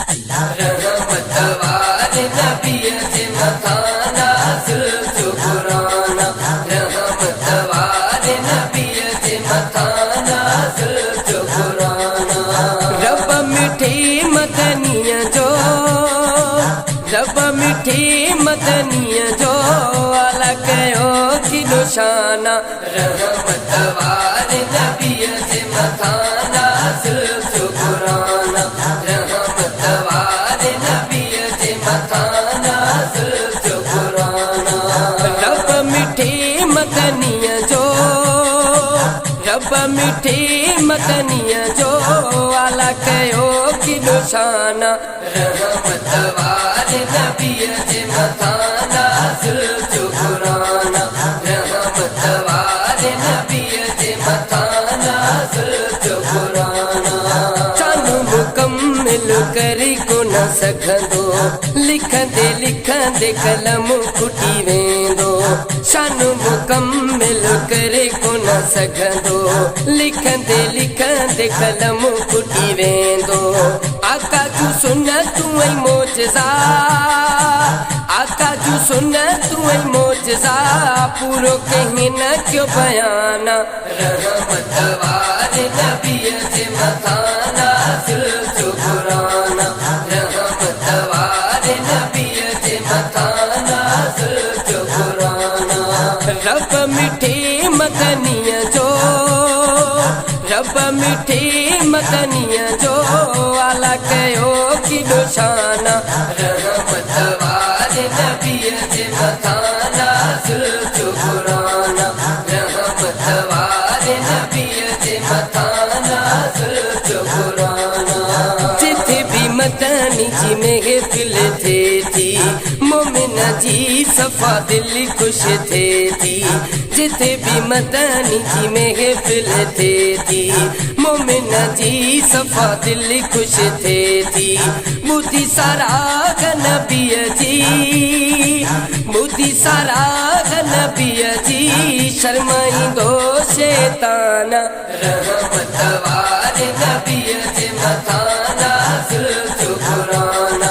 रहमत वाले नबी जे मथा नाज़िल जो कुरान रहमत वाले नबी जे मथा नाज़िल जो कुरान रब मिठी मदनिया जो रब मिठी मदनिया जो आला कयो की निशाना रहमत वाले नबी जे मथा नाज़िल जो कुरान रहमत वाले नबी जे मथा नाज़िल जो कुरान रब मिठी मदनिया जो रब मिठी मदनिया जो आला कयो की निशाना रहमत वाले नबी जे मथा नाज़िल जो कुरान रहमत वाले नबी जे मथा नाज़िल जो कुरान चालू मुकम्मिल करी को न सघंदो लिखंदे लिखंदे कलम फुटी वेंदो शानु मुकम्मिल करे को न सघंदो लिखंदे लिखंदे कलम फुटी वेंदो आका जूं सुन्नतूं ऐं मोजज़ा आका जूं सुन्नतूं ऐं मोजज़ा पूरो कहीं न कयो बयाना रहमत वाले नबी जे मथा नाज़िल जो कुरान रहमत वाले नबी जे मथा नाज़िल जो कुरान रब मिठी मदनिया जो रब मिठी मदनिया जो आला कयो की निशाना रहमत वाले नबी जे मथा नाज़िल जो कुरान रहमत वाले नबी जे मथा नाज़िल जो कुरान जिथे भी मदनी जी महफिल थे थी मोमिन जी सफ़ा दिल खुश थे थी जिथे भी मदनी जी महफिल थे थी मोमिन जी सफ़ा दिल खुश थे थी बुद्धि सारा नबी जी बुद्धि सारा नबी जी शर्माईंदो शैतान रहमत वाले नबी जे मथा नाज़िल जो कुरान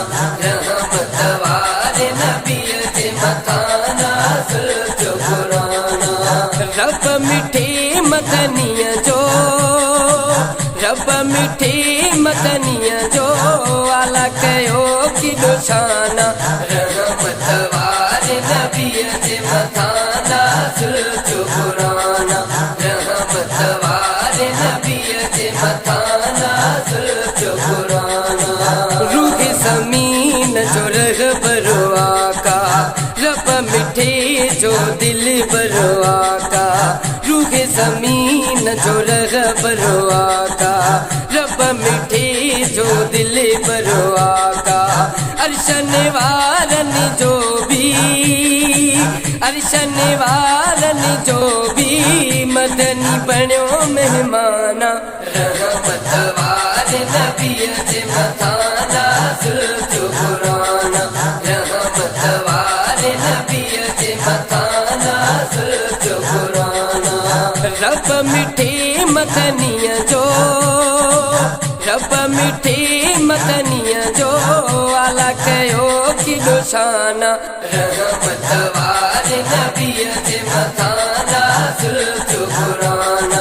रहमत वाले नबी जे मथा नाज़िल जो कुरान रब मिठी मदनिया जो रब मिठी मदनिया जो आला कयो की निशाना रहमत वाले नबी जे मथा नाज़िल जो कुरान रहमत वाले नबी जे मथा नाज़िल जो कुरान रूह ज़मीन जो रहबर आका रब मिठे जो दिल बर आका रूह ज़मीन जो रहबर आका रब मिठे जो दिल बर आका अर्शन वारन जो भी अर्शन वारन जो भी मदनी बण्यो मेहमाना रहमत वाले नबी जे मथा नाज़िल जो कुरान रहमत वाले नबी जे मथा नाज़िल जो कुरान रब मिठी मदनिया जो रब मिठी मदनिया जो आला कयो की निशाना रहमत वाले नबी जे मथा नाज़िल जो कुरान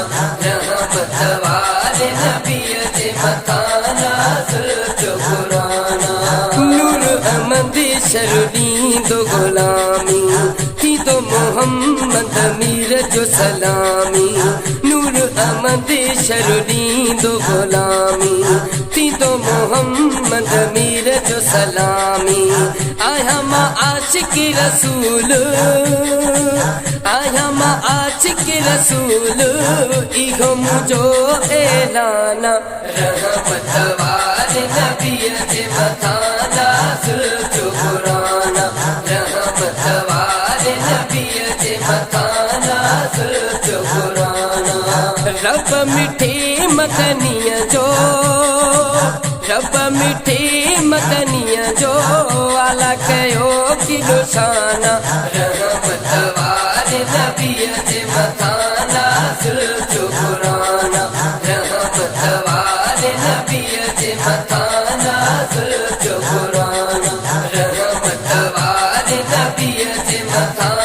रहमत वाले नबी जे मथा नाज़िल जो कुरान नूर अहमद शरनी दो गुलामी थी तो मोहम्मद मीर जो सलामी नूर अहमद शरनी दो गुलामी थी तो मोहम्मद मीर जो सलामी आया मां आशिक रसूल आया मां आशिक रसूल इहो मुझो ऐलाना रहमत वाले नबी जे मथा नाज़िल जो कुरान रहमत वाले नबी जे मथा नाज़िल जो कुरान रब मिठी मदनिया जो रब मिठी मदनिया जो आला कयो की निशाना रहमत वाले नबी जे मथा नाज़िल जो कुरान रहमत वाले नबी जे मथा नाज़िल नबीअ जे मथां